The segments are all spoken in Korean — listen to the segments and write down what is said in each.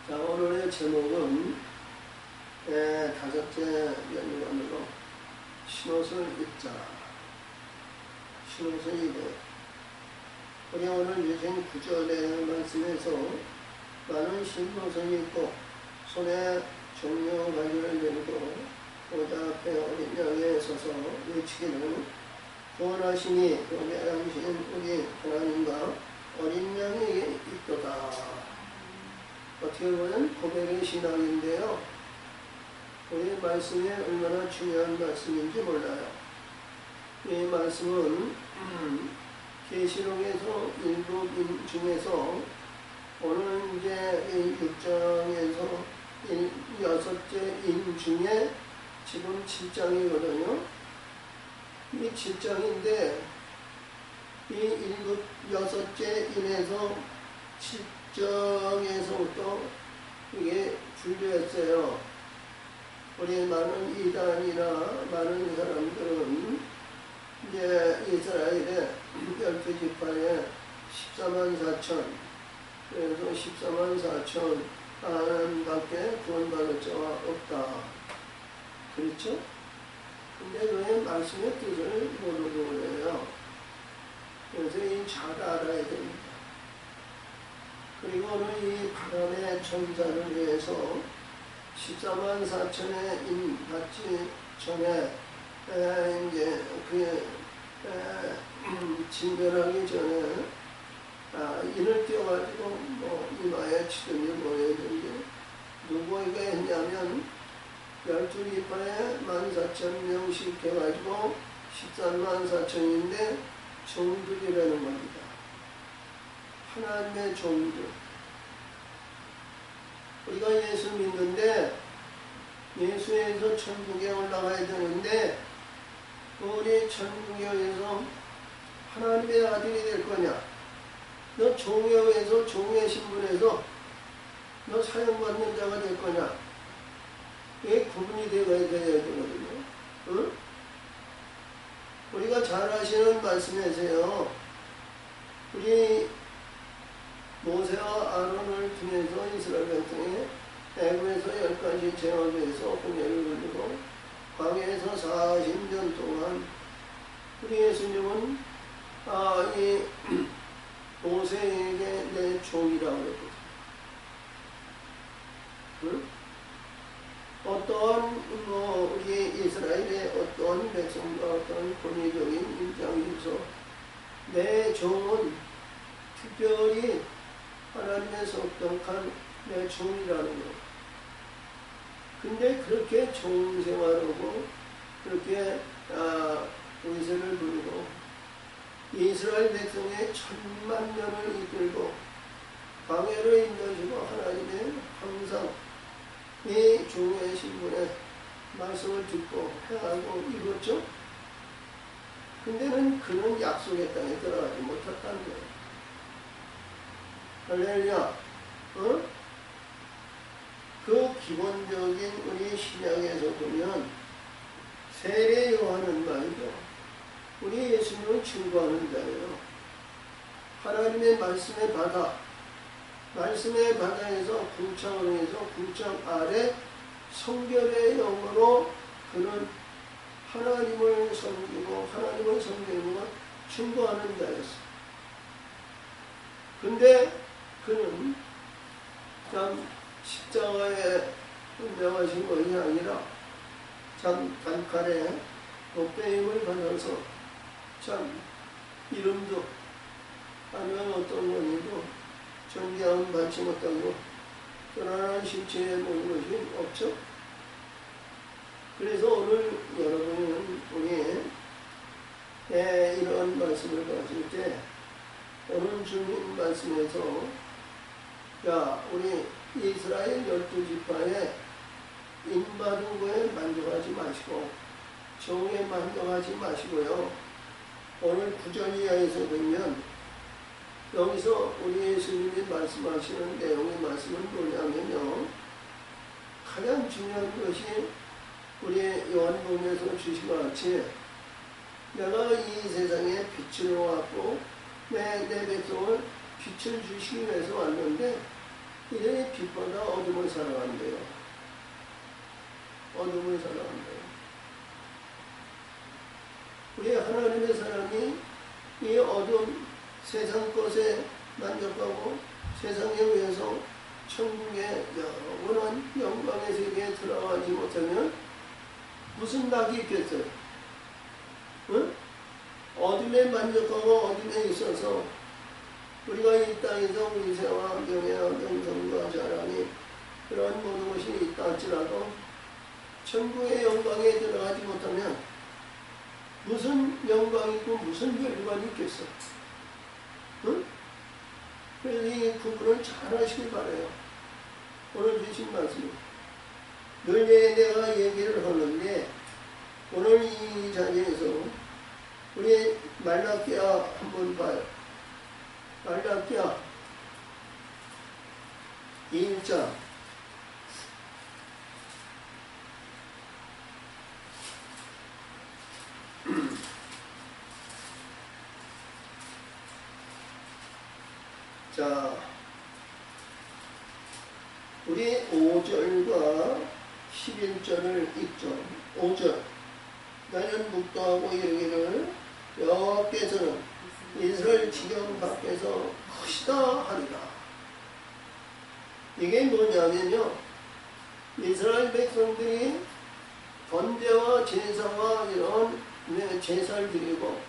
자, 오늘의 제목은 다섯째 연구원으로 신옷을 입자. 신옷을 입어. 우리 오늘 유생 9절의 말씀에서 나는 신옷을 입고 손에 종려 가지를 들고 보좌 앞에 어린 양에 서서 외치기를 구원하시니 경배하신 우리 하나님과 어린 양에게 있도다. 어떻게 보면 고백의 신앙인데요. 우리 말씀이 얼마나 중요한 말씀인지 몰라요. 이 말씀은 계시록에서 일부 중에서 오늘 이제 6장에서 6째 인 중에 지금 7장이거든요. 이 7장인데 이 6째 인에서 7장에서부터 이게 분류했어요. 우리 많은 이단이나 많은 사람들은 이제 이스라엘의 12지파에 14만 4천, 그래서 14만 4천 안밖에 구원받을 자가 없다. 그렇죠? 근데 왜 말씀의 뜻을 모르고 그래요? 그래서 이 잘 알아야 됩니다. 그리고 오늘 이 바람의 천사를 위해서 14만 4천의 인 받지 전에 이제 진멸하기 전에 인을 띄워가지고 뭐 이마에 치든지 뭐든지 누구에게 했냐면 12지파에 14,000명씩 해가지고 13만 4천인데 종들이라는 겁니다. 하나님의 종들. 우리가 예수 믿는데 예수에서 천국에 올라가야 되는데 우리 천국에서 하나님의 아들이 될 거냐? 너 종에서 종의 신분에서 너 사용받는 자가 될 거냐? 이게 구분이 되어야 되거든요. 응? 우리가 잘 아시는 말씀이세요. 우리 모세와 아론을 통해서 이스라엘 백성이 애굽에서 10가지 제왕에서 홍해를 흘리고 광야에서 40년 동안 우리 예수님은 이 모세에게 내 종이라고 그랬거든요. 응? 어떠한 우리 이스라엘의 어떠한 백성과 어떠한 권위적인 입장에서 내 종은 특별히 하나님의 속독한 내 종이라는 거. 근데 그렇게 좋은 생활하고 그렇게 의세를 부르고 이스라엘 백성의 1000만 년을 이끌고 광야를 인도하시고 하나님의 항상 이 종의 신분에 말씀을 듣고 행하고 이뤘죠. 근데는 그는 약속의 땅에 들어가지 못했다는 거예요. 할렐루야. 어? 그 기본적인 우리 신약에서 보면 세례 요한은 말이죠. 우리 예수님을 증거하는 자예요. 하나님의 말씀의 바다, 말씀의 바다에서 궁창을 해서 궁창 아래 성결의 영으로 그는 하나님을 섬기고 하나님을 섬기는 것 증거하는 자였어요. 근데 그는 참 십자가에 운명하신 것이 아니라 참 단칼에 목배임을 받아서 참 이름도 아니면 어떤 원인도 존경함 받지 못하고 편안한 신체에 모는 것이 없죠. 그래서 오늘 여러분은 우리 이런 말씀을 봤을 때 오늘 주님 말씀에서 우리 이스라엘 12지파에 인받은 거에 만족하지 마시고 종에 만족하지 마시고요. 오늘 9절 이하에서 보면 여기서 우리 예수님이 말씀하시는 내용의 말씀은 뭐냐면요. 가장 중요한 것이 우리 요한복음에서 주신 것 같이 내가 이 세상에 빛으로 왔고 내 백성을 빛을 주시기 위해서 왔는데 이들이 빛보다 어둠을 사랑한대요. 어둠을 사랑한대요. 우리 하나님의 사랑이 이 어둠 세상 것에 만족하고 세상에 의해서 천국의 영원한 영광의 세계에 들어가지 못하면 무슨 낙이 있겠어요? 응? 어둠에 만족하고 어둠에 있어서 우리가 이 땅에서 위세와 명예와 명성과 자랑이 그런 모든 것이 있다 할지라도 천국의 영광에 들어가지 못하면 무슨 영광이고 무슨 멸관이 있겠어? 응? 그래서 이 구분을 잘 하시길 바라요. 오늘 주신 말씀 늘 내가 얘기를 하는데 오늘 이 자리에서 우리 말라기야 한번 봐요. 말라기야 1장 자, 우리 5절과 11절을 읽죠. 5절 나는 묵도하고 이르기를 여호와께서는 이스라엘 지경 밖에서 크시다 하리라. 이게 뭐냐면요, 이스라엘 백성들이 번제와 제사와 이런 제사를 드리고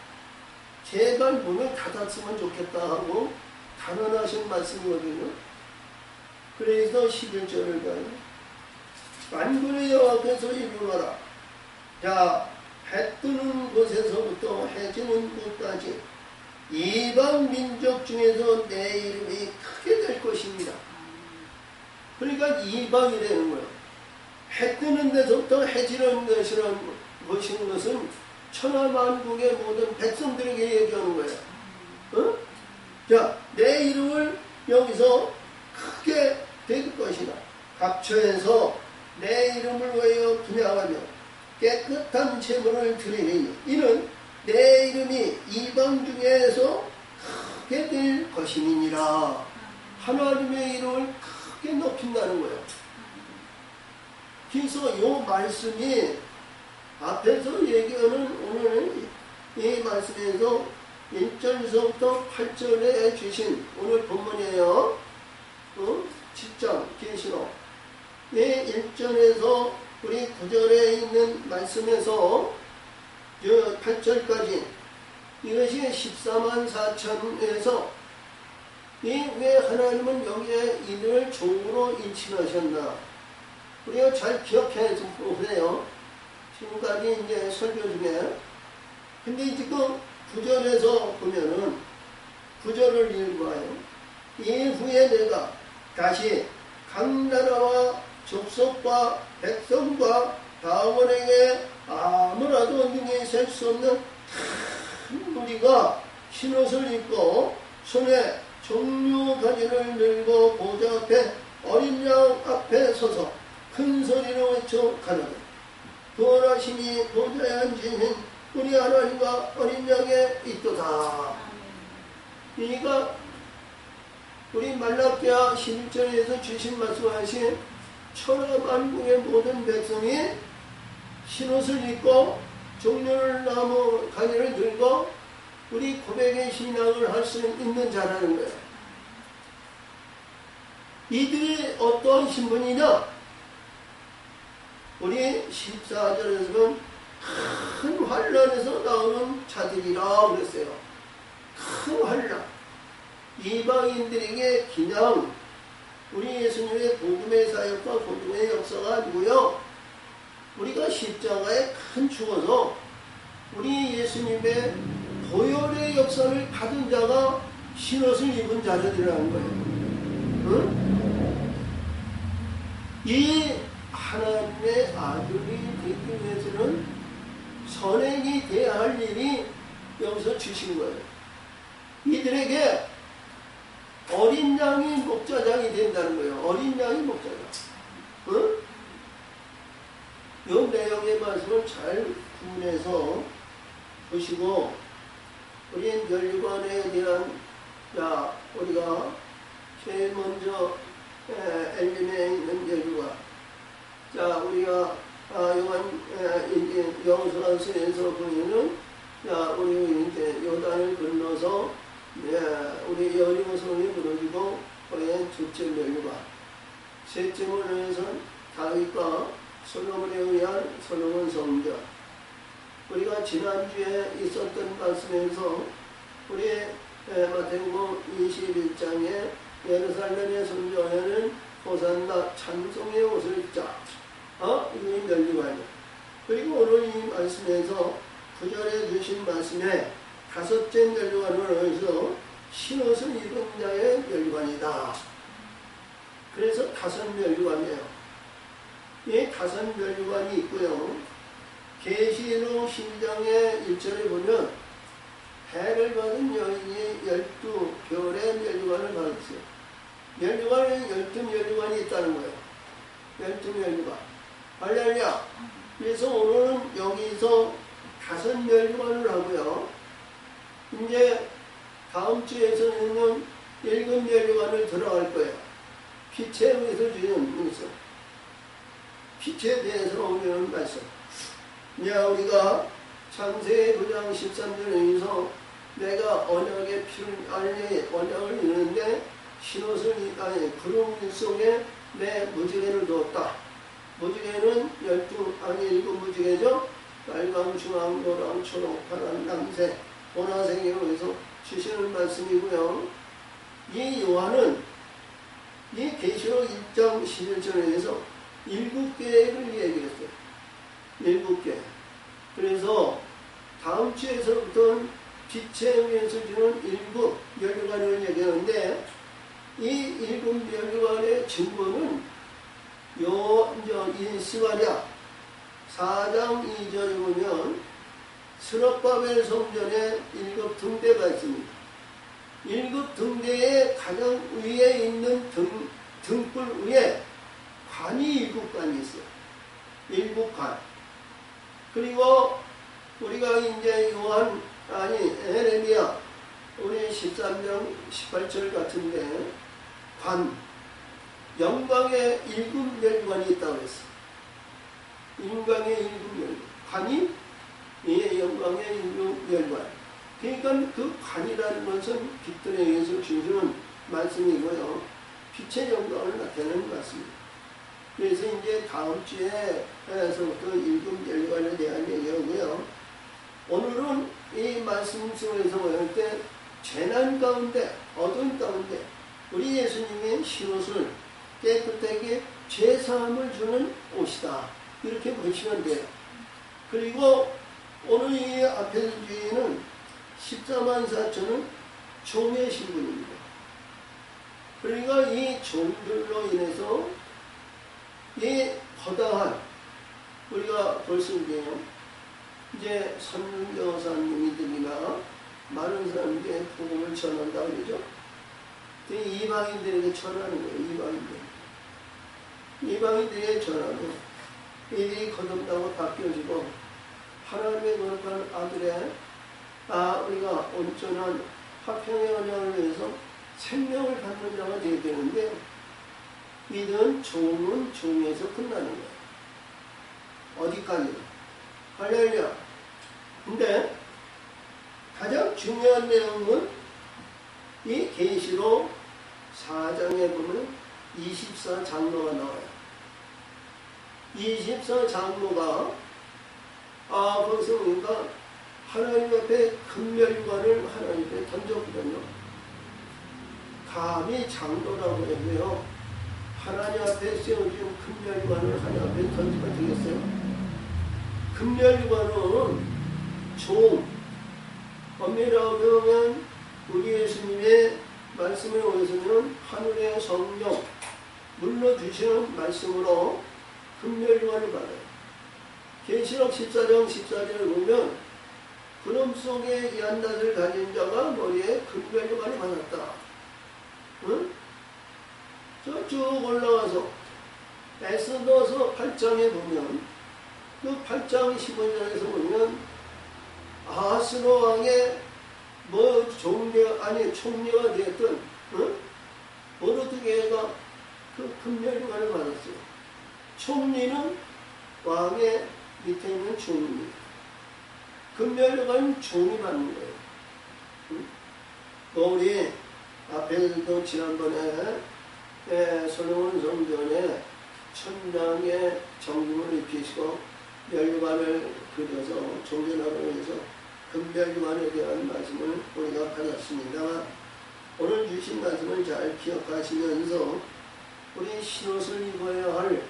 제발 문을 닫았으면 좋겠다 하고 단언하신 말씀이거든요. 그래서 11절을 봐요. 만군의 여호와께서 이르노라. 자, 해 뜨는 곳에서부터 해 지는 곳까지 이방 민족 중에서 내 이름이 크게 될 것입니다. 그러니까 이방이라는 거예요. 해 뜨는 데서부터 해 지는 것은 천하만국의 모든 백성들에게 얘기하는 거예요. 어? 자, 내 이름을 여기서 크게 될 것이다. 각처에서 내 이름을 위하여 분양하며 깨끗한 제물을 드리니 이는 내 이름이 이방 중에서 크게 될 것임이니라. 하나님의 이름을 크게 높인다는 거예요. 그래서 이 말씀이 앞에서 얘기하는 오늘 이 말씀에서 1절에서부터 8절에 주신 오늘 본문이에요. 10장 계시록 1절에서 우리 9절에 있는 말씀에서 8절까지 이것이 14만 4천에서 왜 하나님은 여기에 이들을 종으로 인칭하셨나? 우리가 잘 기억해 보세요. 지금까지 이제 설교 중에. 근데 지금 9절에서 보면은 9절을 읽어봐요. 이후에 내가 다시 각 나라와 족속과 백성과 다원에게 아무라도 능히 셀 수 없는 큰 무리가 흰옷을 입고 손에 종류 가지를 들고 보좌 앞에 어린 양 앞에 서서 큰 소리로 외쳐 가라되 구원하심이 보좌에 앉으신 우리 하나님과 어린 양에 있도다. 그러니까 우리 말라기야 11절에서 주신 말씀하신 천하만국의 모든 백성이 흰옷을 입고 종려를 나무 가지를 들고 우리 고백의 신앙을 할 수 있는 자라는 거예요. 이들이 어떠한 신분이냐? 우리 14절에서는 큰 환란에서 나오는 자들이라 그랬어요. 큰 환란. 이방인들에게 그냥 우리 예수님의 복음의 사역과 복음의 역사가 아니고요, 우리가 십자가에 큰 죽어서 우리 예수님의 보혈의 역사를 받은 자가 흰옷을 입은 자들이라는 거예요. 응? 이 하나님의 아들이 되기 위해서는 선행이 돼야 할 일이 여기서 주신 거예요. 이들에게 어린 양이 목자장이 된다는 거예요. 어린 양이 목자장. 응? 이 내용의 말씀을 잘 구분해서 보시고, 우리 멸관에 대한, 우리가 제일 먼저 엘림에 있는 멸류관. 자, 우리가 여호수아서에서 보면은, 자, 우리 이제 요단을 건너서 우리 여리고성이 무너지고 거기에 둘째 멸류관. 셋째 문에서는 다윗과 솔로몬에 의한 솔로몬 성전. 우리가 지난주에 있었던 말씀에서 우리 마태복음 21장에 예루살렘의 성전에는 호산나 찬송의 옷을 입자. 이게 멸류관이야. 그리고 오늘 이 말씀에서 9절에 주신 말씀에 다섯째 멸류관을 해서 흰옷을 입은 자의 멸류관이다. 그래서 다섯 멸류관이에요. 이 다섯 멸류관이 있고요. 계시록 12장의 1절에 보면 해를 받은 여인이 12별의 멸류관을 받았어요. 멸류관에 12멸류관이 있다는 거예요. 12멸류관. 할렐루야. 그래서 오늘은 여기서 다섯 멸류관을 하고요. 이제 다음 주에서는 일곱 멸류관을 들어갈 거예요. 빛에 의해서 주는 말씀. 빛에 대해서 오늘은 말씀. 이제 우리가 창세기 9장 13절에서 내가 언약의 언약을 이루는데 흰옷을 구름 속에 내 무지개를 두었다. 무지개는 7 무지개죠. 빨강, 주황, 노랑, 초록, 파란, 남색, 보라색으로 해서 주시는 말씀이고요. 이 요한은 이 계시록 1장 11절에서 7개를 얘기했어요. 7개. 그래서 다음 주에서부터는 빛에 의해서 주는 7 멸류관을 얘기하는데 이 7 멸류관의 증거는 이 스가랴 4장 2절에 보면 스룹바벨 성전에 7 등대가 있습니다. 7 등대의 가장 위에 있는 등불 위에 관이 7관이 있어요. 7관. 그리고 우리가 이제 에레미야 우리 13장 18절 같은데 영광의 7 멸류관이 있다고 했어. 영광의 7 멸류관. 관이 영광의 7 멸류관. 그러니까 그 관이라는 것은 빛들에 의해서 주시는 말씀이고요. 빛의 영광을 나타내는 말씀입니다. 그래서 이제 다음 주에서부터 7 멸류관에 대한 얘기하고요. 오늘은 이 말씀 속에서 볼 때 재난 가운데, 어두운 가운데 우리 예수님의 흰옷을 깨끗하게 죄사함을 주는 옷이다. 이렇게 보시면 돼요. 그리고 오늘 이 앞에서 주인은 14만 4천은 종의 신분입니다. 그러니까 이 종들로 인해서 이 거다한 우리가 벌써 이제 선교사님들이나 많은 사람들에게 복음을 전한다 그러죠. 이방인들에게 전하는 거예요. 이방인들에게 전하고 이들이 거듭나고 바뀌어지고 하나님의 거룩한 아들의 우리가 온전한 화평의 언약을 위해서 생명을 받는 자가 되어야 되는데 이들은 종은 종에서 끝나는 거예요. 어디까지? 할렐루야. 근데 가장 중요한 내용은 이 계시록 4장에 보면 24장로가 나와요. 24장로가 거기서 보니까 하나님 앞에 금멸관을 하나님 앞에 던졌거든요. 감히 장로라고 해도요. 하나님 앞에 세워진 금멸관을 하나님 앞에 던지면 되겠어요? 금멸관은 종, 엄밀하게 보면 우리 예수님의 말씀에 의해서는 하늘의 성령 물러주시는 말씀으로 금멸관을 받아요. 계시록 14장 14절을 보면 구름 속에 이한낯을 가진 자가 머리에 금멸관을 받았다. 응? 쭉 올라가서 에스더서 8장에 보면 그 8장 15절에서 보면 아하스로 왕의 총리가 되었던 모르드게가 그 금멸관을 받았어요. 총리는 왕의 밑에 있는 종입니다. 금멸관은 종이 받는 거예요. 우리 앞에서도 지난번에 솔로몬 성전에 천장에 정금을 입히시고 멸관을 그려서 종전하고 해서 금멸관에 대한 말씀을 우리가 받았습니다. 오늘 주신 말씀을 잘 기억하시면서 우리 신옷을 입어야 할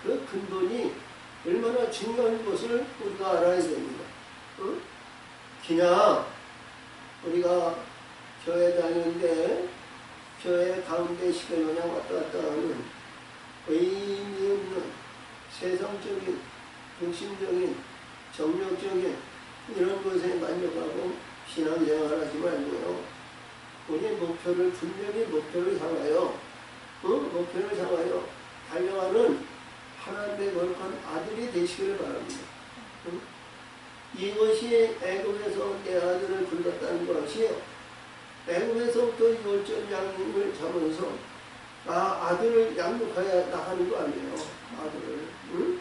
그 근본이 얼마나 중요한 것을 우리가 알아야 됩니다. 응? 그냥 우리가 교회 다니는데 교회 가운데 시간이 그냥 왔다 갔다 하는 의미 없는 세상적인, 중심적인, 정력적인 이런 것에 만족하고 신앙생활 하지 말고요. 우리 목표를 분명히 목표를 향하여 목표를 향하여 달려가는 하나님의 거룩한 아들이 되시기를 바랍니다. 이것이 애굽에서 내 아들을 불렀다는 것이요. 애굽에서부터 유월절 양육을 잡으면서 아들을 양육하여 나가는 거 아니에요. 아들을. 응?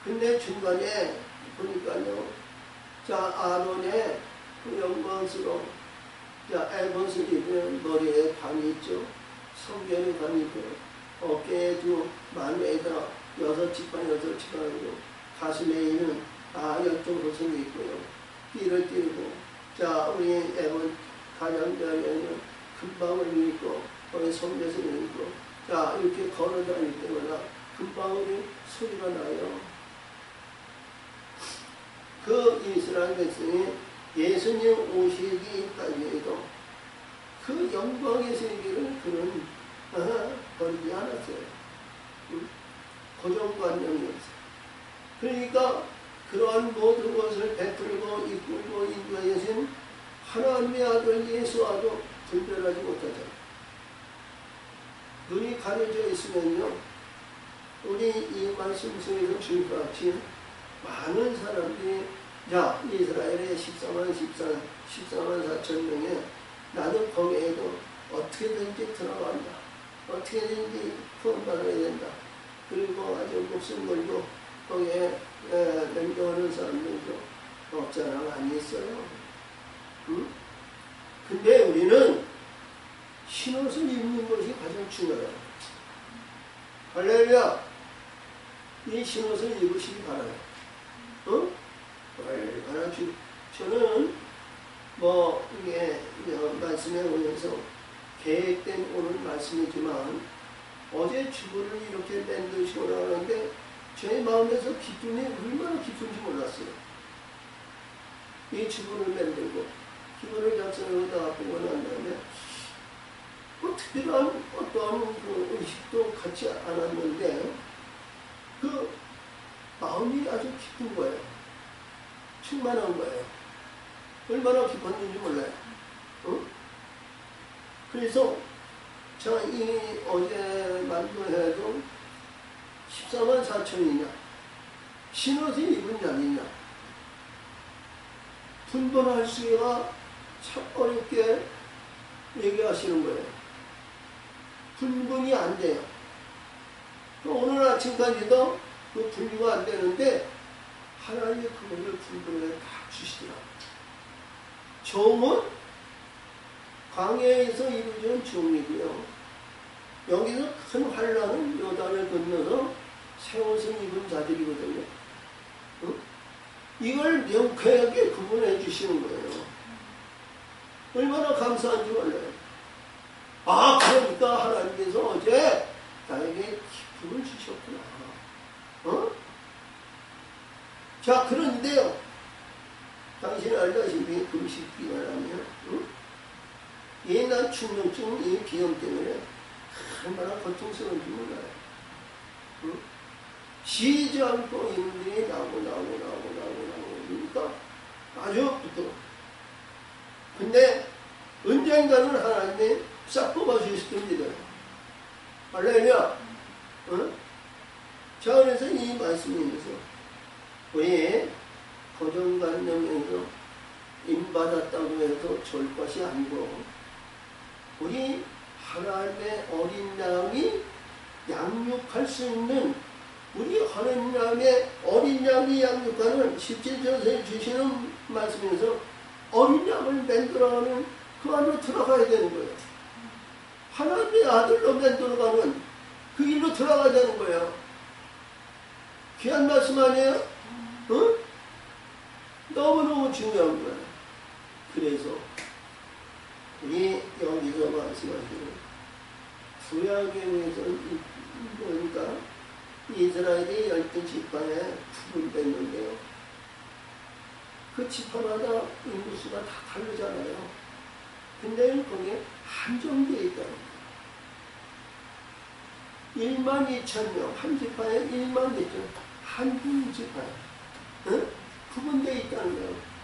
근데 중간에 보니까요. 자, 아론의 그 영광스러운 에봇을 입은 머리에 반이 있죠. 성결의 반이 있고 어깨에 두 만에다 6지팡이고 가슴에 있는 열두 호성이 있고요. 띠를 띠고 자 우리 에봇 가장자리에는 금방울이 있고 거기 성대성이 있고 자 이렇게 걸어다닐 때마다 금방울이 소리가 나요. 그 이스라엘 백성이 예수님 오시기까지에도 그 영광의 세계를 그는 버리지 않았어요. 고정관념이었어요. 그러니까 그러한 모든 것을 베풀고 이끌고 인도하신 하나님의 아들 예수와도 분별하지 못하잖아요. 눈이 가려져 있으면요. 우리 이 말씀 속에서 주님같이 많은 사람들이 이스라엘의 14만 4천 명에 나도 거기에도 어떻게든지 들어간다. 어떻게든지 구원받아야 된다. 그리고 아주 목숨 걸고 거기에 냉정하는 사람들도 없잖아. 많이 있어요. 응? 근데 우리는 흰옷을 입는 것이 가장 중요해요. 할렐루야! 이 흰옷을 입으시기 바라요. 어? 얼마나 저는 이게 말씀에 오면서 계획된 오늘 말씀이지만 어제 주부를 이렇게 만드시고 나가는데 제 마음에서 기쁨이 얼마나 깊은지 몰랐어요. 이 주부를 만들고 기부를 작성하고 보고 난 다음에 특별한 어떠한 그 의식도 갖지 않았는데 그 마음이 아주 깊은 거예요. 충만한 거예요. 얼마나 깊었는지 몰라요. 그래서 이 어제 만도해도 14만 4천이냐 신옷을 입은 자이냐 분별할 수가 참 어렵게 얘기하시는 거예요. 분분이 안 돼요. 오늘 아침까지도 그 분류가 안 되는데 하나님이 그거를 분별을 다 주시더라고요. 종은 광야에서 이루어진 종이고요. 여기서 큰 환란은 요단을 건너서 새 옷을 입은 자들이거든요. 이걸 명쾌하게 구분해 주시는 거예요. 얼마나 감사한지 몰라요. 그러니까 하나님께서 어제 나에게 기쁨을 주셨구나. 자, 그런데요. 당신이 알다시피 금식 기간하면 옛날 충농증 이 비염 때문에 얼마나 고통스러운지 몰라요. 쉬지 않고 인들이 나오고 그러니까 아주 부끄러워. 근데 언젠가는 하나님이 싹 뽑아주실 겁니다. 할렐루야. 자, 그래서 이 말씀이면서 왜 고정관념에서 임받았다고 해서 좋을 것이 아니고 우리 하나님의 어린 양이 양육할 수 있는 우리 하나님의 어린 양이 양육하는 17절에 주시는 말씀에서 어린 양을 만들어가는 그 안으로 들어가야 되는 거예요. 하나님의 아들로 만들어가는 그 길로 들어가야 되는 거예요. 귀한 말씀 아니에요? 어? 너무너무 중요한 거예요. 그래서 우리 여기서 말씀하시는 구약에서는 보니까 이스라엘이 12지파에 구분됐는데요. 그 지파마다 인구수가 다 다르잖아요. 근데 거기에 한정되어 있다는 거예요. 12,000명, 한 지파에 12,000명, 한 지파에 구분되어 있다는 거예요.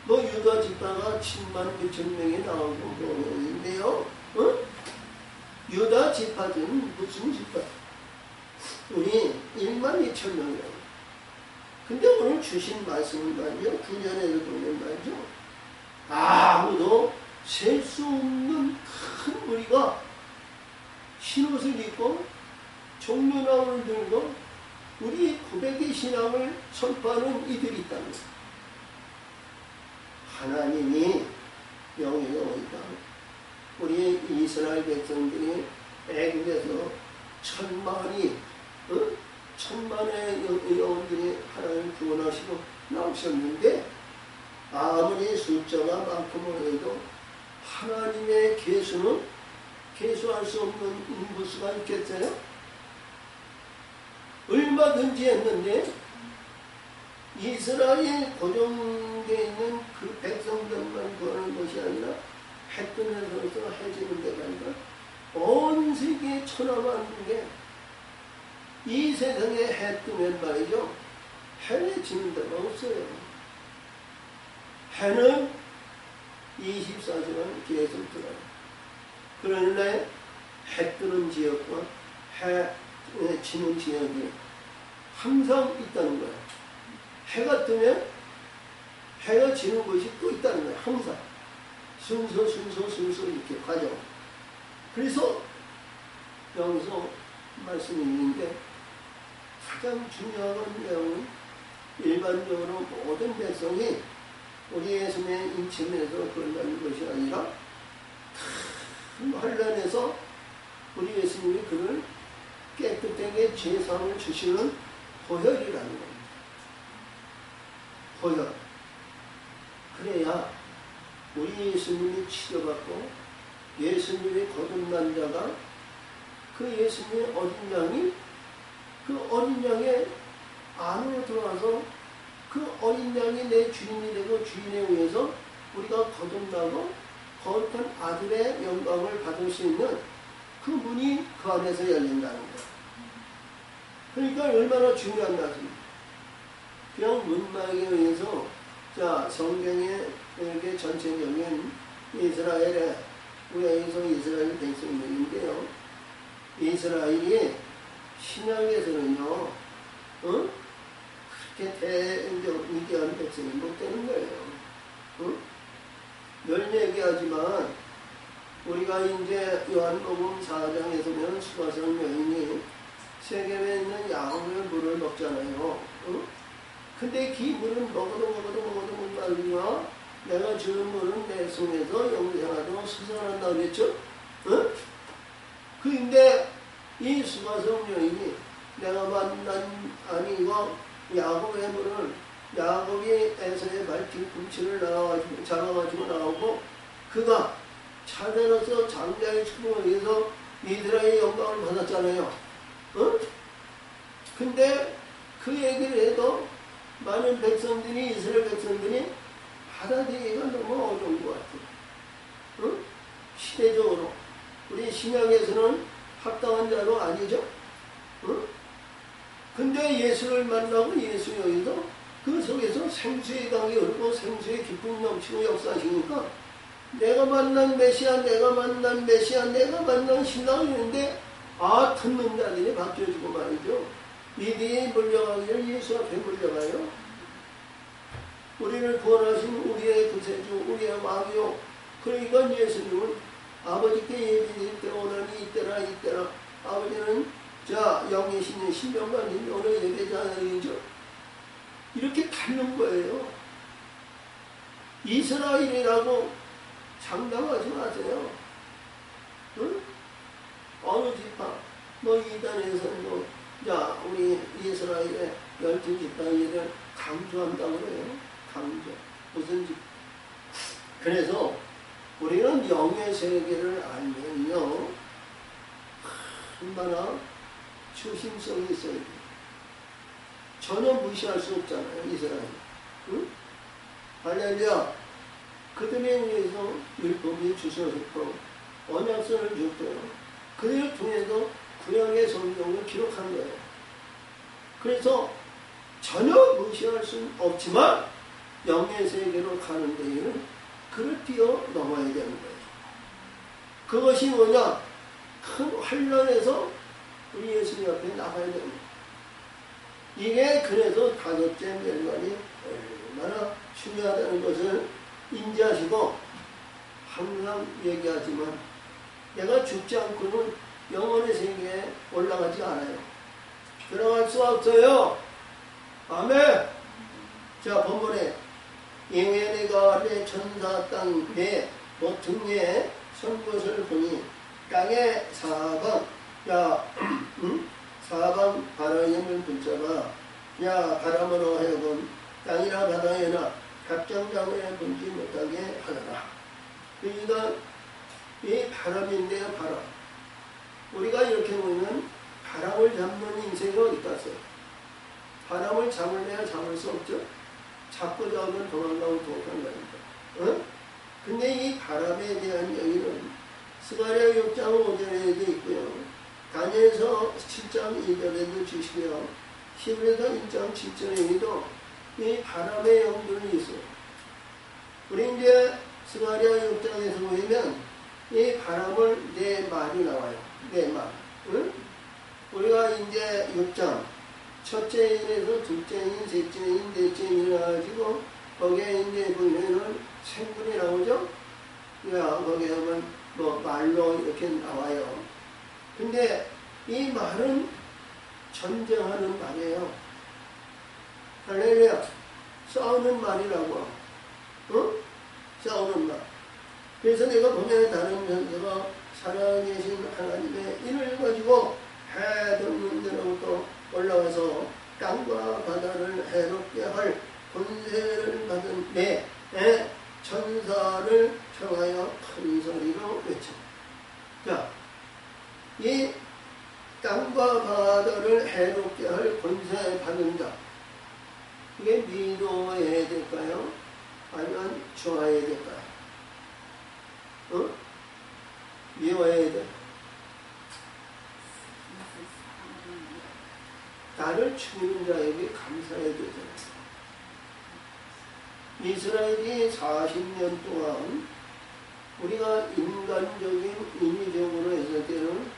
뭐 유다 지파가 79,000명이 나오고 그러는데요. 유다 지파는 무슨 지파? 우리 12,000명이에요. 근데 오늘 주신 말씀은 말이죠. 9년에도 보면 말이죠. 아무도 셀 수 없는 큰 무리가 흰옷을 입고 종려나무를 들고 우리 고백의 신앙을 선포하는 이들이 있다는 거예요. 하나님이 명예가 오니까 우리 이스라엘 백성들이 애굽에서 천만의 영혼들이 하나님을 구원하시고 나오셨는데 아무리 숫자가 많고 해도 하나님의 계수는 계수할 수 없는 인구수가 있겠어요? 얼마든지 했는데 이스라엘 고정되어 있는 그 백성들만 구하는 것이 아니라 해 뜨면서 해지는 데가 아니라 온 세계 천하만국에 이 세상에 해 뜨면 말이죠. 해에 지는 데가 없어요. 해는 24시간 계속 들어요. 그런데 해 뜨는 지역과 해 지는 지역이 항상 있다는 거예요. 해가 뜨면 해가 지는 곳이 또 있다는 거예요. 항상. 순서 이렇게 과정. 그래서 여기서 말씀이 있는데 가장 중요한 내용은 일반적으로 모든 백성이 우리 예수님의 인침에서 그런다는 것이 아니라 큰 환란에서 우리 예수님이 그를 깨끗하게 제사함을 주시는 보혈이라는 겁니다. 보혈. 그래야 우리 예수님이 치료받고 예수님이 거듭난 자가 그 예수님의 어린 양이 그 어린 양의 안으로 들어와서 그 어린 양이 내 주인이 되고 주인에 의해서 우리가 거듭나고 거룩한 아들의 영광을 받을 수 있는 그 문이 그 안에서 열린다는 거예요. 그러니까 얼마나 중요한 말씀입니다. 그냥 문막에 의해서 자 성경에 이렇게 전체적인 이스라엘의 우리에서 이스라엘 백성들인데요. 이스라엘이 신약에서는요, 그렇게 위대한 백성이 못 되는 거예요. 늘 얘기하지만 우리가 이제 요한복음 4장에서는 수가성 여인이 세겜에 있는 야곱의 물을 먹잖아요. 근데 그 물은 먹어도 못 말리나 내가 주는 물은 내 손에서 영생하도록 수선한다 그랬죠? 그런데 이 수가성 여인이 내가 만난 아니고 야곱의 물을 야곱이 에서의 밟힌 꿈치를 잡아가지고 나오고 그가 차대로서 장자의 축복을 위해서 이스라엘의 영광을 받았잖아요. 근데 그 얘기를 해도 많은 백성들이 이스라엘 백성들이 받아들이기가 너무 어려운 것 같아요. 시대적으로 우리 신약에서는 합당한 자도 아니죠. 근데 예수를 만나고 예수 여기서 그 속에서 생수의 강이 흐르고 생수의 기쁨이 넘치고 역사하시니까 내가 만난 메시아, 내가 만난 신랑이 있는데 듣는 자들이 바뀌어지고 말이죠. 이들이 몰려가기를 예수 앞에 몰려가요. 우리를 구원하신 우리의 구세주, 우리의 왕이요. 그러니까 예수님은 아버지께 예비될 때 오나니 이때라 아버지는 영의 신의 신령관인 어느 예배자이죠. 이렇게 다른 거예요. 이스라엘이라고 장담하지 마세요. 응? 어느 지파, 뭐 이단에서는 뭐, 자, 우리 이스라엘의 12지파를 강조한다고 그래요. 강조. 무슨 집? 그래서 우리는 영의 세계를 알면요, 얼마나 초심성이 있어야 돼요. 전혀 무시할 수 없잖아요, 이스라엘. 응? 할렐루야. 그들에 의해서 율법이 주셔졌고 언약서를 줬고요. 그들을 통해서 구약의 성경을 기록한 거예요. 그래서 전혀 무시할 수는 없지만 영의 세계로 가는 데에는 그를 뛰어넘어야 되는 거예요. 그것이 뭐냐? 큰 환란에서 우리 예수님 앞에 나가야 됩니다. 이게 그래서 다섯째 멸관이 얼마나 중요하다는 것을 인지하시고, 항상 얘기하지만 내가 죽지 않고는 영혼의 세계에 올라가지 않아요. 들어갈 수 없어요. 아멘. 자, 본문에 예외가 내 천사 땅에 모퉁이에 선 것을 보니 땅의 사방, 야, 사방 바람의 힘을 붙잡아, 야, 바람으로 하여금 땅이나 바다에나 각장장에 분지 못하게 하더라. 그러니까 이 바람인데요, 바람. 우리가 이렇게 보면 바람을 잡는 인생이 어디 갔어요? 바람을 잡을래야 잡을 수 없죠? 잡고 잡으면 도망가고 도망간다니까. 어? 근데 이 바람에 대한 얘기는 스가랴 6장 5절에도 있고요. 다니엘서 7장 2절에도 주시고요. 히브리서 1장 7절에도 이 바람의 영들이 있어요. 우리 이제 스가랴 6장에서 보면 이 바람을 네 말이 나와요. 네 말. 응? 우리가 이제 6장 첫째 인에서 둘째 인, 셋째 인, 넷째 인을 가지고 거기에 이제 보면은 생분이 나오죠. 야, 거기에 보면 뭐 말로 이렇게 나와요. 근데 이 말은 전쟁하는 말이에요. 할렐루야. 싸우는 말이라고. 어? 싸우는 말. 그래서 내가 보면 다른 면서가 살아계신 하나님의 인을 가지고 해 덮는 데로부터 올라와서 땅과 바다를 해롭게 할 권세를 받은 내 천사를 청하여 큰 소리로 외쳐. 자, 이 땅과 바다를 해롭게 할 권세 받은 자, 이게 미워해야 될까요? 아니면 좋아해야 될까요? 어? 미워해야 돼. 나를 죽이는 자에게 감사해야 되잖아요. 이스라엘이 40년 동안 우리가 인간적인 인위적으로 했을 때는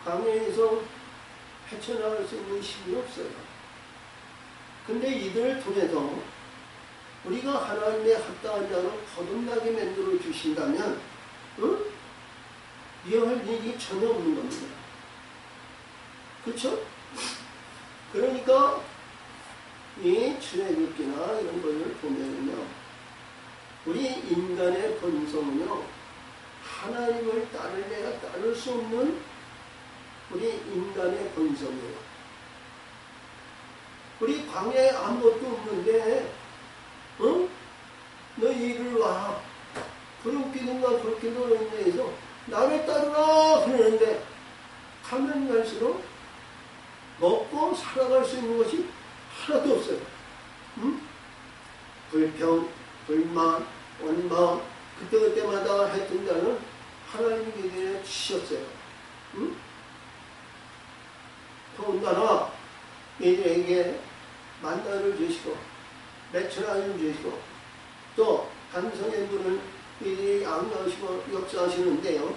광야에서 헤쳐나갈 수 있는 힘이 없어요. 근데 이들을 통해서 우리가 하나님의 합당한 자로 거듭나게 만들어 주신다면 미워할 일이 전혀 없는 겁니다. 그렇죠? 그러니까 이 출애굽기나 이런 것을 보면요, 우리 인간의 본성은요, 하나님을 따르려야 따를 수 없는 우리 인간의 본성이에요. 우리 광야에 아무것도 없는데 너 이리를 와, 부름기든가 그렇게도 있는데서 나를 따르라 그러는데 가면 갈수록 먹고 살아갈 수 있는 것이 하나도 없어요. 불평, 불만, 원망, 그때그때마다 했던 자는 하나님께 주셨어요. 더군다나 이들에게 만나를 주시고 매출하는 주시고 또 반성의 분을 이들이 양보하시고 역사하시는데요,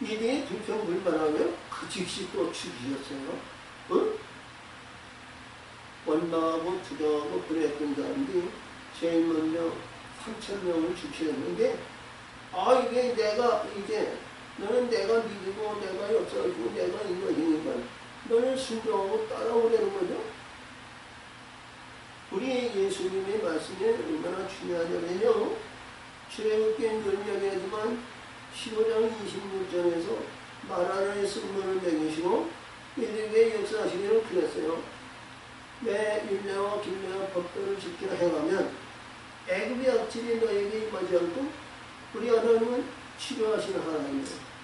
이들이 불평불만하면 그 즉시 또 죽이셨어요. 원망하고 두려워하고 그랬던 사람들이 제일 먼저 3,000명을 죽이셨는데, 이게 내가 이제 너는 내가 믿고 내가 역사하고 내가 이거 순종하고 따라오려는 거죠. 우리 예수님의 말씀이 얼마나 중요하냐면요. 출애굽기에 늘 이야기하지만 15장 26절에서 만화의 승문을 매기시고 이들에게 역사하시기를 그랬어요. 내 율례와 길례와 법도를 지키라 행하면 애굽의 악질이 너에게 임하지 않고 우리 하나님은 치료하시는 하나님이에요.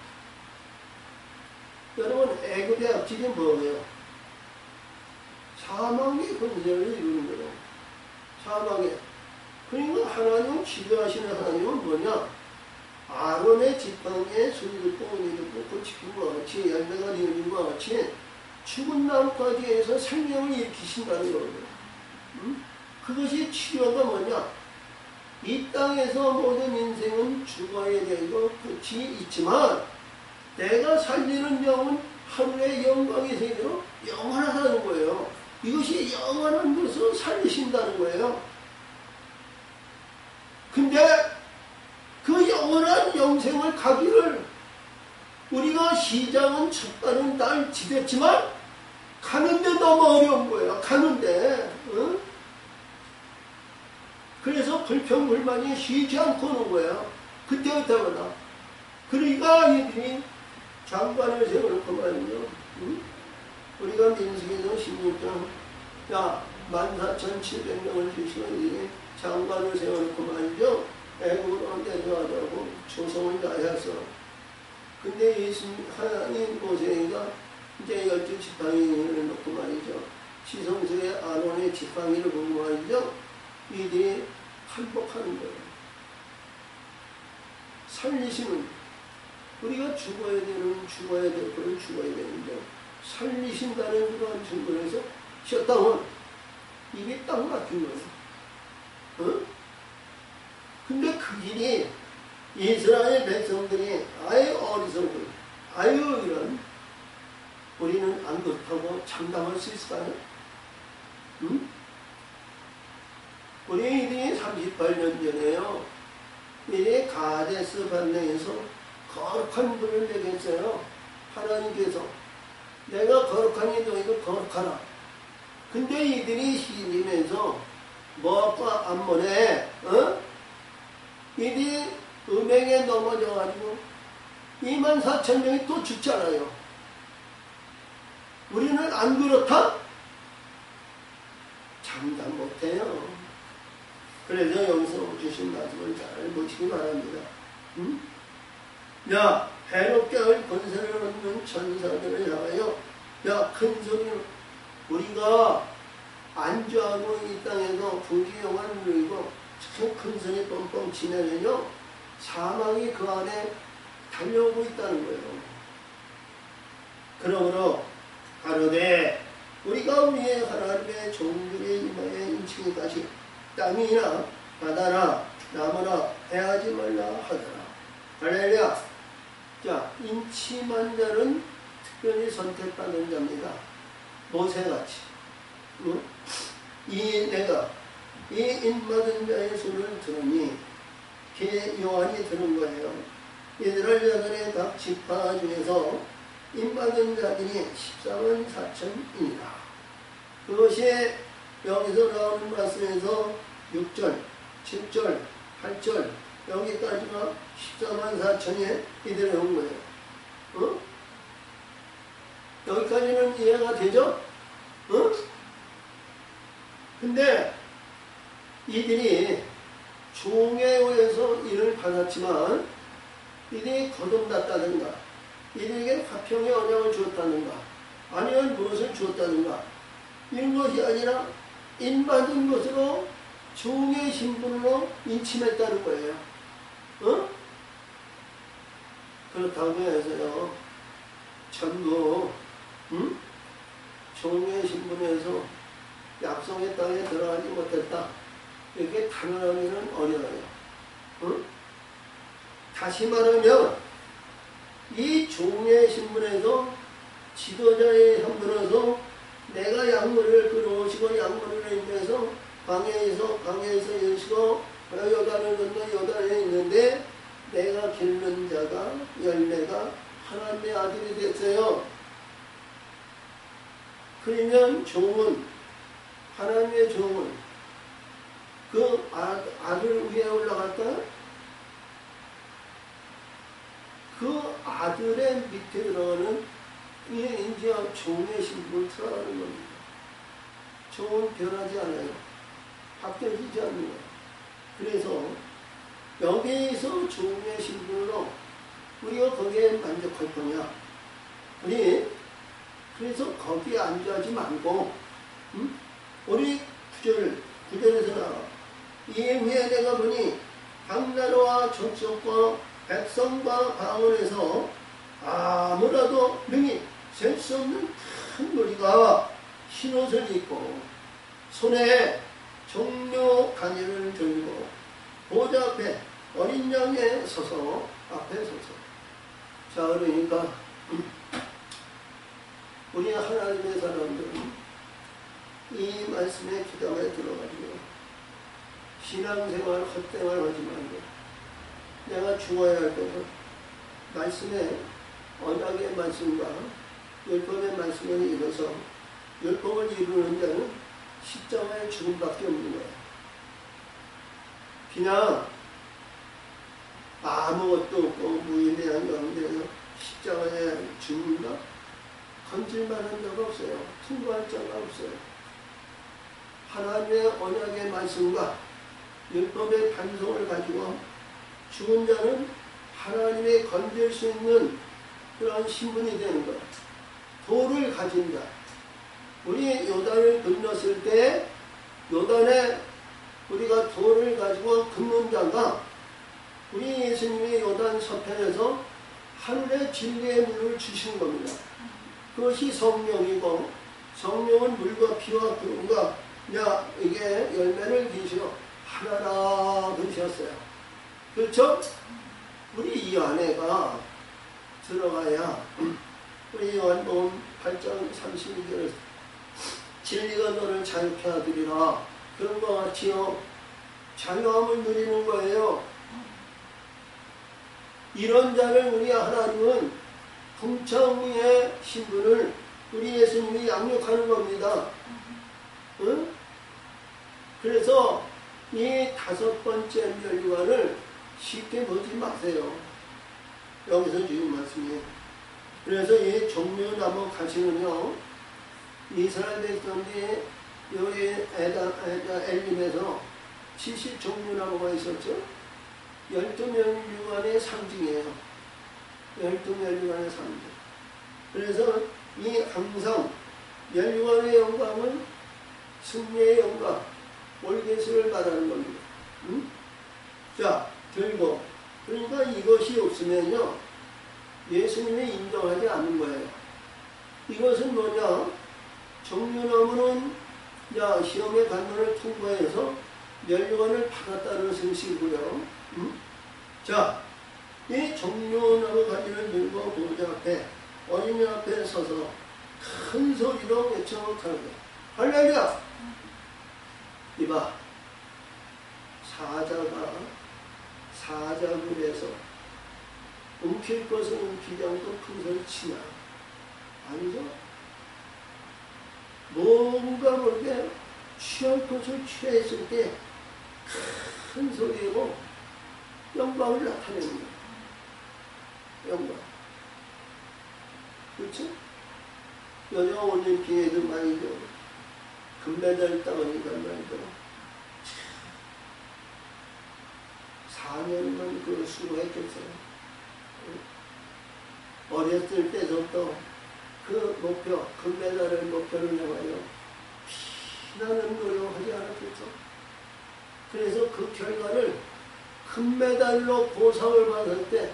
여러분, 애굽의 악질이 뭐예요? 사망의 권세를 이루는 거예요. 사망의. 그러니까 하나님 치료하시는 하나님은 뭐냐? 아론의 지팡이에 손이 듣고 은이 듣고 고치킨 것과 같이 열매가 되어진 것과 같이 죽은 나무까지에서 생명을 일으키신다는 거예요. 그것이 치료가 뭐냐? 이 땅에서 모든 인생은 죽어야 되고 끝이 있지만 내가 살리는 영은 하늘의 영광의 세계로 영원하다는 거예요. 이것이 영원한 것으로 살리신다는 거예요. 근데 그 영원한 영생을 가기를 우리가 시장은 쳤다는 날 지켰지만 가는데 너무 어려운 거예요. 가는데. 그래서 불평불만이 쉬지 않고 오는 거예요. 그때부터마다. 그러니까 이들이 장관을 세워놓고 말이죠. 우리가 민수기도 16장, 야, 14,700명을 주시고 이들이 장관을 세워놓고 말이죠. 애국으로 내려가자고 조성을 다해서. 근데 예수님, 하나님 모세가 이제 12지팡이를 놓고 말이죠. 지성소의 아론의 지팡이를 보고 말이죠. 이들이 한복하는 거예요. 살리시는, 우리가 죽어야 될 걸 죽어야 되는데, 살리신다는 그런 증거에서 쉬었다면 입이 딱 막힌 거예요. 근데 그 길이 이스라엘 백성들이 아유 어리석은, 아유 이런, 우리는 안 그렇다고 장담할 수 있을까요? 우리 이들이 38년 전에요. 이 가데스 반네에서 거룩한 불을 내겠어요. 하나님께서 내가 거룩하니 너희도 거룩하라. 근데 이들이 시기면서 모압과 암몬에 이들이 음행에 넘어져가지고 24,000명이 또 죽잖아요. 우리는 안 그렇다? 장담 못해요. 그래서 여기서 주신 말씀을 잘 보시기 바랍니다. 야, 해롭게 할 권세를 얻는 천사들을 향하여, 야, 큰 소리로, 우리가 안주하고 이 땅에서 부귀영화를 누리고 참 큰 소리 뻥뻥 치면요, 사망이 그 안에 달려오고 있다는 거예요. 그러므로 가로되 우리가 우리의 하나님의 종들의 이마에 인치기까지 땅이나 바다나 나무나 해하지 말라 하더라. 할렐루야. 자, 인침한 자는 특별히 선택받은 자입니다. 모세같이. 내가 이 인받은 자의 손을 들으니 걔 요한이 들은 거예요. 이스라엘 자들의 각 지파 중에서 인받은 자들이 144,000이니라. 그것이 여기서 나오는 말씀에서 6절, 7절, 8절 여기까지가 144,000이 이들이 온 거예요. 여기까지는 이해가 되죠? 근데 이들이 종에 의해서 일을 받았지만 이들이 거듭났다든가 이들에게 화평의 언약을 주었다든가 아니면 무엇을 주었다든가 이런 것이 아니라 인받은 것으로 종의 신분으로 인침했다는 거예요. 그렇다고 해서요 전부 종의 신분에서 약속의 땅에 들어가지 못했다 이렇게 단언하기는 어려워요. 다시 말하면 이 종의 신분에서 지도자의 형편에서 내가 약물을 끌어오시고 약물을 인해서 광야에서 여시고 요단을 건너 요단에 있는데 내가 기르는 자가 열매가 하나님의 아들이 됐어요. 그러면 종은, 하나님의 종은 그 아들 위에 올라갈까? 그 아들의 밑에 들어가는 이제 종의 신분을 들어가는 겁니다. 종은 변하지 않아요. 바뀌어지지 않는 거예요. 그래서 여기에서 종의 신분으로 우리가 거기에 만족할 거냐? 그래서 거기에 안주하지 말고, 우리 구절에서 나와. 이에 후에 내가 보니 당나라와 족속과 백성과 방언에서 아무라도 능히 셀 수 없는 큰 무리가 흰옷을 입고 손에 종려 가니를 들고 보좌 앞에 어린 양에 서서 앞에 서서. 자, 그러니까 우리 하나님의 사람들은 이 말씀에 귀담에 들어가지고 신앙생활 헛생활 하지 말고 내가 죽어야 할 것은 말씀에 언약의 말씀과 율법의 말씀을 이뤄서 율법을 이루는 자는 십자가의 죽음밖에 없는 거예요. 그냥 아무것도 없고 무의미한 가운데서 십자가의 죽음과 건질만한 자가 없어요. 통과할 자가 없어요. 하나님의 언약의 말씀과 율법의 반성을 가지고 죽은 자는 하나님의 건질 수 있는 그런 신분이 되는 거예요. 돌을 가진 자. 우리 요단을 건넜을 때 요단에 우리가 돌을 가지고 긋는 자가 우리 예수님이 요단 서편에서 하늘의 진리의 물을 주신 겁니다. 그것이 성령이고 성령은 물과 피와 기운과 이게 열매를 기시어 하나라 그러셨어요. 그렇죠? 우리 이 안에가 들어가야 우리 요한복음 8장 32절에서 진리가 너를 자유케 하리라 그런 것 같이요 자유함을 누리는 거예요. 이런 자를 우리 하나님은 궁창의 신분을 우리 예수님이 양육하는 겁니다. 응? 그래서 이 5번째 멸류관을 쉽게 보지 마세요. 여기서 지금 말씀이에요. 그래서 이 종려나무 가시는요, 이스라엘 백성들이 여기 엘림에서 70종려나무가 있었죠. 12멸류관의 상징이에요. 12멸류관의 상징. 그래서 이 항상 멸류관의 영광은 승리의 영광, 올개수를 말하는 겁니다. 응? 자, 들고. 그러니까 이것이 없으면요, 예수님이 인정하지 않는 거예요. 이것은 뭐냐? 종려나무는 시험의 관문을 통과해서 멸류관을 받았다는 뜻이고요. 응? 자, 이 종려나무 가지를 들고 보좌 앞에 어린이 앞에 서서 큰 소리로 외쳐가는 거예요. 할렐루야! 이봐, 사자굴에서 움킬 것은 움키지 않고 큰 소리 치나? 아니죠? 뭔가 모르게 취할 것을 취했을 때 큰 소리로 영광을 나타내는 거예요. 영광. 그렇죠? 요즘 올림픽에도 말이죠. 금메달 따오니까 말이죠. 4년만 그 수고했겠어요. 어렸을 때부터 그 목표, 금메달을 목표를 향하여 피나는 노력하지 않았겠죠. 그래서 그 결과를 금메달로 보상을 받을 때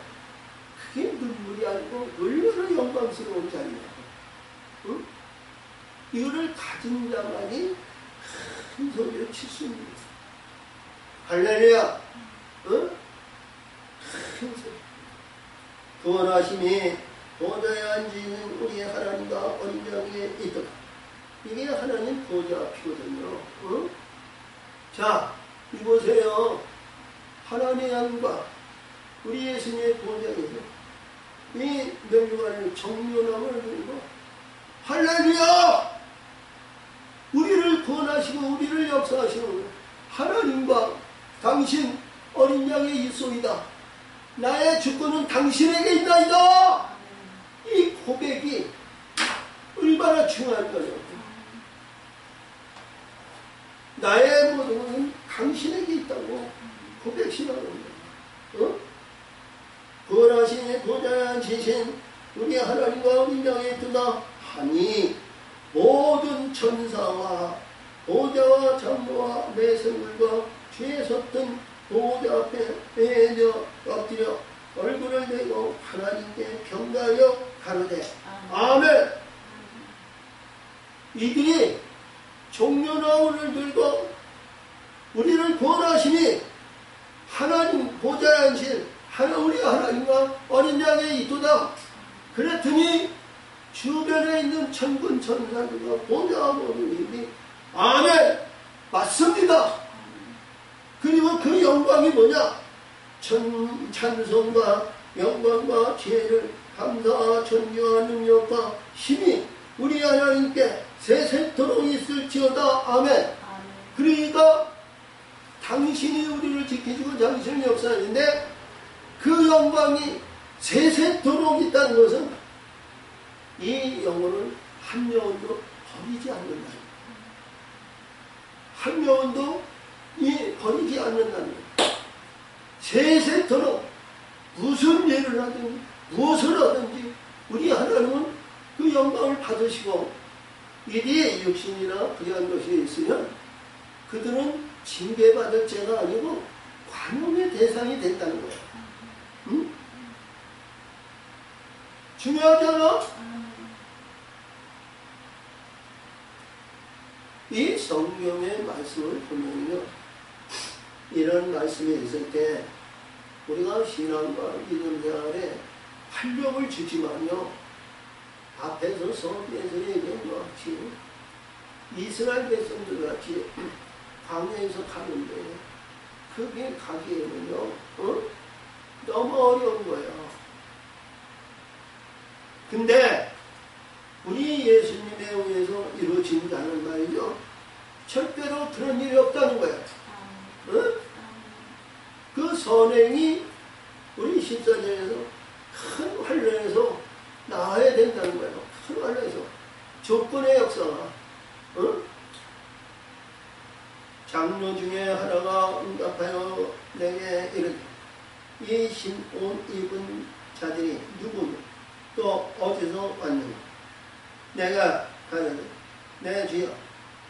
그게 눈물이 아니고 얼마나 영광스러운 자리냐고. 응? 이거를 가진 자만이 큰 소리를 칠 수 있는 거예요. 할렐루야! 응? 큰 소리. 구원하심이 보좌에 앉으시는 우리의 하나님과 어린 양에 있도다. 이게 하나님 보좌 앞이거든요. 응? 자, 이보세요. 하나님의 양과 우리 예수님의 보좌에서 이 멸류관을 종려나무를 들고 할렐루야! 당신 어린 양에 있소이다. 나의 주권은 당신에게 있나이다. 이 고백이 얼마나 중요한 거냐고. 나의 모든 것은 당신에게 있다고 고백시하는 거야. 부활하신 보좌에 앉으신 우리 하나님과 어린 양에 있다 하니 모든 천사와 보좌와 장로와 매생물과 주에 섰던 보좌 앞에 매여 엎드려 얼굴을 대고 하나님께 경배하여 가로되 아멘. 이들이 종려나무를 들고 우리를 구원하시니 하나님 보좌에 앉으신 우리 하나님과 어린 양에 있도다. 그랬더니 주변에 있는 천군 천사들과 보좌와 모든 이들이 아멘 맞습니다. 그리고 그 영광이 뭐냐? 찬송과 영광과 지혜를 감사와 존귀와 능력과 힘이 우리 하나님께 세세토록 있을지어다. 아멘. 그러니까 당신이 우리를 지켜주고 당신을 역사하는데 그 영광이 세세토록 있다는 것은 이 영혼을 한 영혼도 버리지 않는다. 한 영혼도 버리지 않는다는 거예요. 세세토록 무슨 일을 하든지 무엇을 하든지 우리 하나님은 그 영광을 받으시고 이리 육신이나 부유한 것이 있으면 그들은 징계받을 죄가 아니고 관용의 대상이 된다는 거예요. 응? 중요하잖아. 이 성경의 말씀을 보면요, 이런 말씀이 있을 때 우리가 신앙과 믿음 생활에 활력을 주지만요, 앞에서 성경에서 얘기한 것 같이 이스라엘 백성들 같이 광야에서 가는데 그게 가기에는요 너무 어려운 거예요. 근데 우리 예수님에 의해서 이루어진다는 말이죠. 절대로 그런 일이 없다는 거예요. 그 선행이 우리 14절에서 큰 환란에서 나와야 된다는 거예요. 큰 환란에서 조건의 역사가 장로 중에 하나가 응답하여 내게 이르되 이 흰 옷 입은 자들이 누구냐 또 어디서 왔느냐. 내가 가르되 내 주여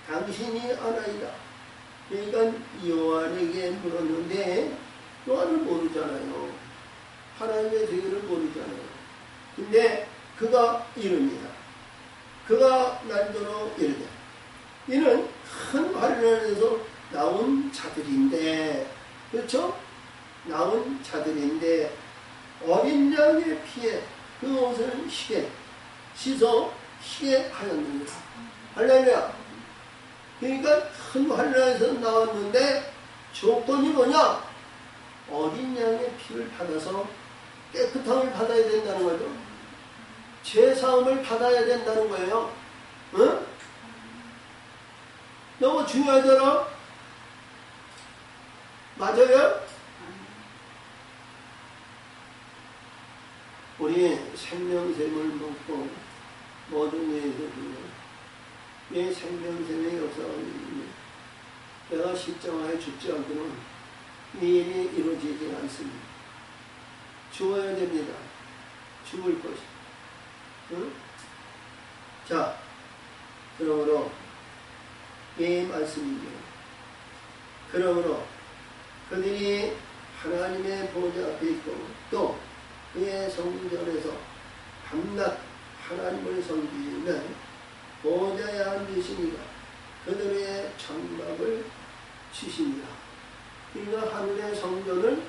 당신이 아나이다. 그러니까 요한에게 물었는데 요한을 모르잖아요. 하나님의 세계를 모르잖아요. 근데 그가 이릅니다. 그가 난도로 이르되 이는 큰 환란에서 나온 자들인데, 그렇죠? 나온 자들인데 어린 양의 피에 그 옷을 씻어 희게 하였느니라. 할렐루야. 그러니까 큰 환란에서 나왔는데 조건이 뭐냐? 어린 양의 피를 받아서 깨끗함을 받아야 된다는 거죠. 죄사함을 받아야 된다는 거예요. 응? 너무 중요하잖아. 맞아요? 우리 생명샘을 먹고 모든 예에서 내 생명샘의 역사가 있는데 내가 십자가에 죽지 않고는 이 일이 이루어지지 않습니다. 죽어야 됩니다. 죽을 것이. 응? 자, 그러므로 이 말씀입니다. 그러므로 그들이 하나님의 보좌 앞에 있고 또 그의 성전에서 밤낮 하나님을 섬기면 보좌에 앉으시니가 그들의 장막을 치십니다. 그러니까 하늘의 성전을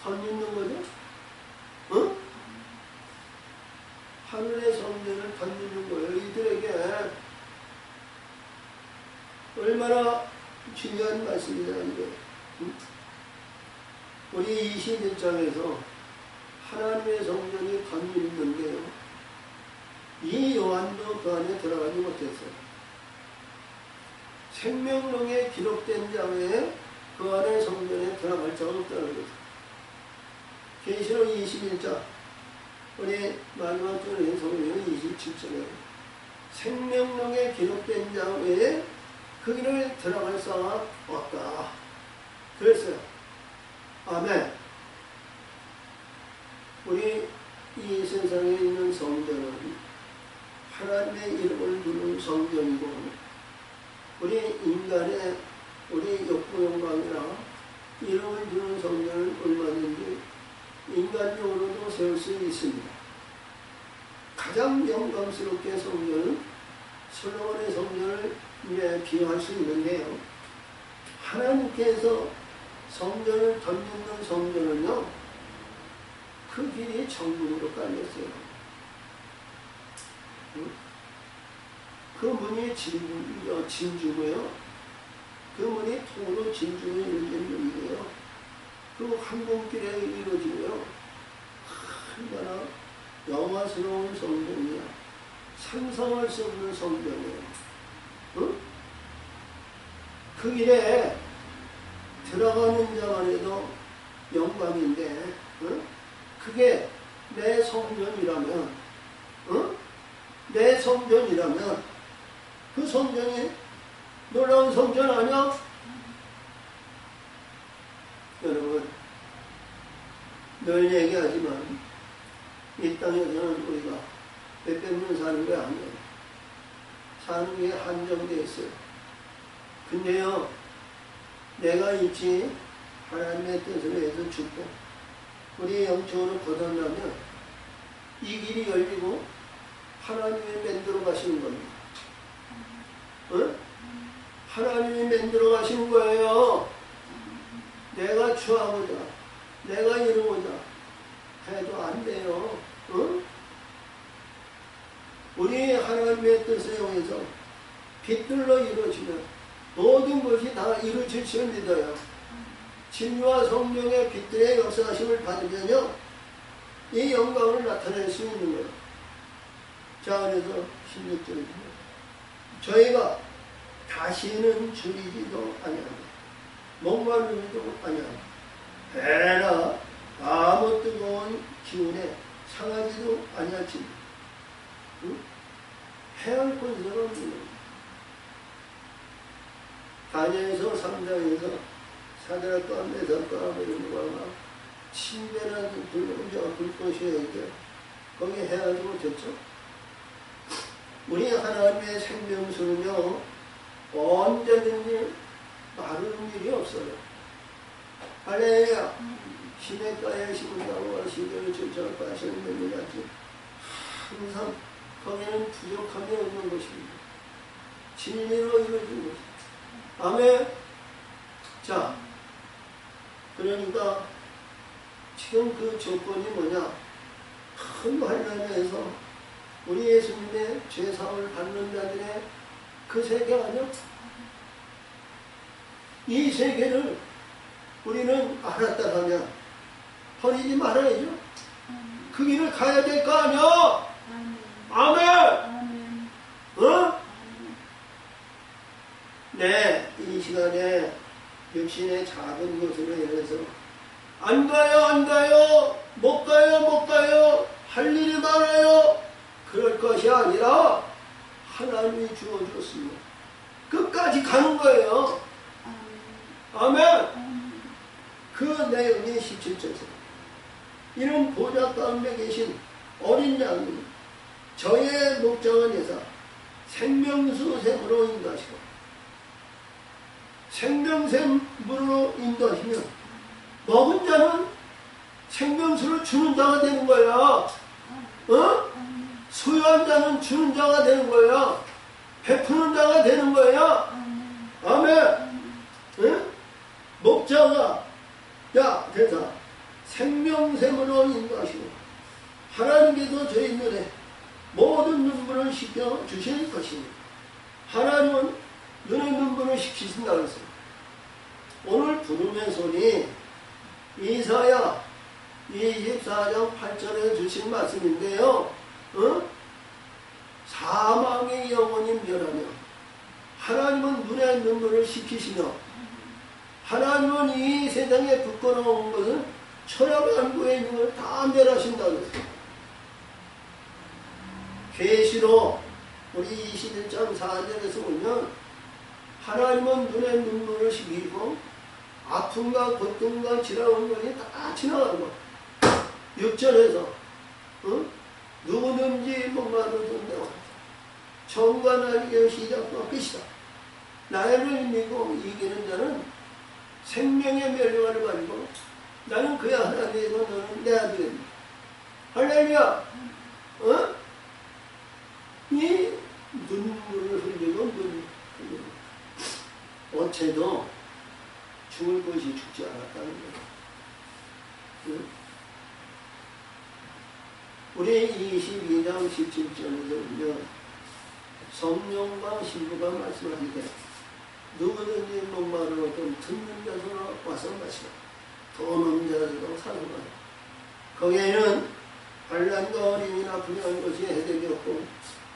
덧입는 거죠. 응? 하늘의 성전을 덧입는 거예요. 이들에게 얼마나 중요한 말씀이냐 이거. 응? 우리 21장에서 하나님의 성전이 덧입는데요. 이 요한도 그 안에 들어가지 못했어요. 생명록에 기록된 장에 그 안에 성전에 들어갈 자가 없다는 거죠. 계시록 21장 우리 마지막 주에 성경은 27절에 생명록에 기록된 자 외에 그 길을 들어갈 자가 없다. 그랬어요. 아멘. 우리 이 세상에 있는 성전은 하나님의 이름을 두는 성전이고 우리 인간의 우리 욕구 욕망이나 이름을 두는 성전은 얼마든지 인간적으로도 세울 수 있습니다. 가장 영광스럽게 성전은 솔로몬의 성전을 비유할 수 있는데요. 하나님께서 성전을 덧입는 성전은요, 그 길이 정문으로 깔렸어요. 그 문이 진주고요. 그 문이 통으로 진주에 이루어진 문이에요. 그 황금길에 이루어지고요. 얼마나 영화스러운 성전이야. 상상할 수 없는 성전이에요. 응? 그 길에 들어가는 자만 해도 영광인데, 응? 그게 내 성전이라면, 응? 내 성전이라면, 그 성전이 놀라운 성전 아니야? 여러분, 늘 얘기하지만, 이 땅에서는 우리가 몇백 년 사는 게 아니에요. 사는 게 한정되어 있어요. 근데요, 내가 있지, 하나님의 뜻을 위해서 죽고, 우리 영적으로 거듭나면, 이 길이 열리고, 하나님이 만들어 가시는 겁니다. 어? 하나님이 만들어 가시는 거예요. 내가 취하고자, 내가 이루고자 해도 안 돼요. 어? 우리 하나님의 뜻을 이용해서 빛들로 이루어지면 모든 것이 다 이루어질 줄 믿어요. 진리와 성령의 빛들의 역사하심을 받으면요, 이 영광을 나타낼 수 있는 거예요. 자, 그래서 16절입니다. 저희가 다시는 줄이지도 아니하고 목마르지도 아니하고 배나 아무 뜨거운 기운에 상하지도 아니할지 해할 권세가 없는 다니엘서 3장에서 사드락과 메삭과 아베드노고가 침배나 불꽃이었는데 거기 해하지 못했죠. 우리 하나님의 생명수는요, 언제든지 마르는 일이 없어요. 할렐루야. 시냇가에 심은 나무와 시대를 절정할 하시는 것 같이 항상 거기는 부족함이 없는 것입니다. 진리로 이루어진 것입니다. 아멘. 자, 그러니까 지금 그 조건이 뭐냐? 큰 환란에서 우리 예수님의 죄사함을 받는 자들의 그 세계 아니요? 이 세계를 우리는 알았다 하면 버리지 말아야죠. 그 길을 가야 될 거 아니야? 아멘! 어? 네, 이 시간에 육신의 작은 것으로 인해서 안 가요, 못 가요, 할 일이 많아요. 그럴 것이 아니라 하나님이 주어줬습니다. 끝까지 가는 거예요. 아멘. 그 내용이 17절에서 이런 보좌 가운데 계신 어린 양이 저의 목장원에서 생명수 샘으로 인도하시고 생명샘으로 인도하시면 먹은 자는 생명수를 주는 자가 되는 거야. 어? 소유한 자는 주는 자가 되는 거야. 베푸는 자가 되는 거야. 아멘. 응? 목자가 야 대사 생명샘으로 인도하시고 하나님께서 저희 눈에 모든 눈물을 씻겨 주실 것입니다. 하나님은 눈의 눈물을 씻기신다고 했어요. 오늘 부르는 소리 이사야 24장 8절에 주신 말씀인데요. 어? 사망의 영혼이 멸하며 하나님은 눈의 눈물을 씻기시며 하나님은 이 세상에 부끄러운 것은 천하 만국에 있는 걸 다 멸하신다고 했어요. 계시록 우리 21장 4절에서 보면 하나님은 눈에 눈물을 식히고 아픔과 고통과 지나온 것이 다 지나가고 6절에서 누구든지 목마르던 내가 정과 나에게 시작과 끝이다. 나를 믿고 이기는 자는 생명의 멸류관을 가지고 나는 그의 하나님이고 너는 내 아들입니다. 할렐루야. 이 눈물을 흘리고 눈물을 흘리고 어째도 죽을 것이 죽지 않았다는 거예요. 우리 22장 17절에서 보면 성령과 신부가 말씀하시되 누구든지 목마르거든 듣는 자로 와서 마시라. 돈 없는 자들도 사소하라. 거기에는 반란과 어림이나 불량한 것이 해답이 없고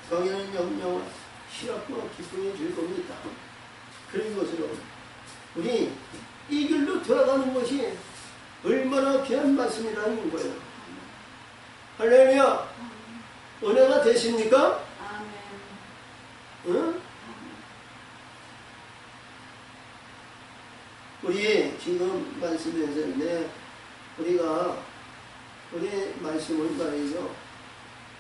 거기에는 영영과 희락과 기쁨이 즐거움이 있다. 그런 것으로 우리 이 길로 돌아가는 것이 얼마나 귀한 말씀이라는 거예요. 할렐루야. 은혜가 되십니까? 응? 우리 지금 말씀에서 우리가 우리 말씀을 말이죠.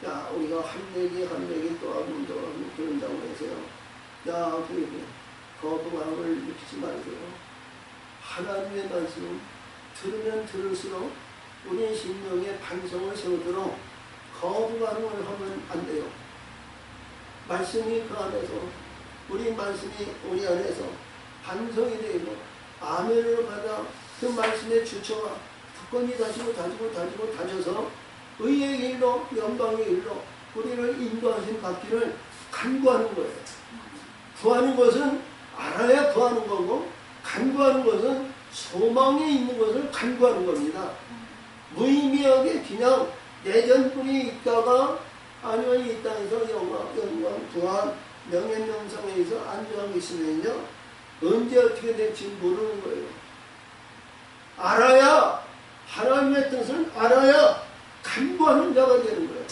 자, 우리가 한내기 또 하고 또 하고 그런다고 해서요. 야, 거부감을 느끼지 말고요. 하나님의 말씀은 들으면 들을수록 우리 심령에 반성을 세우도록 거부감을 하면 안 돼요. 말씀이 그 안에서 우리 말씀이 우리 안에서 반성이 되고 아멘으로 받아 그 말씀의 주처가 굳건히 다져서 의의 길로 영광의 길로 우리를 인도하신 받기를 간구하는 거예요. 구하는 것은 알아야 구하는 거고 간구하는 것은 소망이 있는 것을 간구하는 겁니다. 무의미하게 그냥 내전뿐이 있다가 아니면 이 땅에서 영광, 부한, 명예명상에서 안정하고 있으면요 언제 어떻게 될지 모르는 거예요. 알아야 하나님의 뜻을 알아야 간구하는 자가 되는 거예요.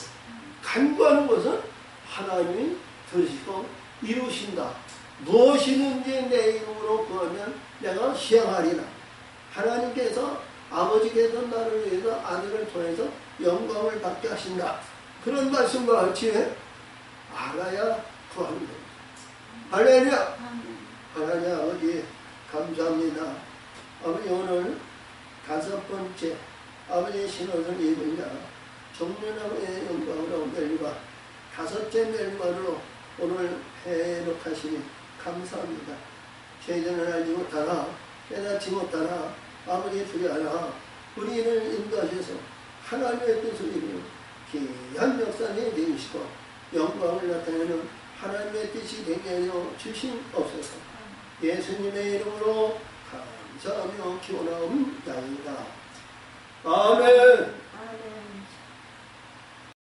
간구하는 것은 하나님이 들으시고 이루신다. 무엇이든지 내 이름으로 구하면 내가 시행하리라. 하나님께서 아버지께서 나를 위해서 아들을 통해서 영광을 받게 하신다. 그런 말씀과 같이 알아야 구하는 겁니다. 할렐루야. 하나님 아버지 감사합니다. 아버지 오늘 5번째 아버지의 신옷을 입은 자 정륜아버지의 영광으로 멸류관 5째 멸류관으로 오늘 회복하시니 감사합니다. 죄전을 알지 못하나 깨닫지 못하나 아버지 두려하나 우리를 인도하셔서 하나님의 뜻을 이루는 귀한 역사에 되시고 영광을 나타내는 하나님의 뜻이 되게 하여 주시옵소서. 예수님의 이름으로 감사하며 기원하옵나이다. 아멘.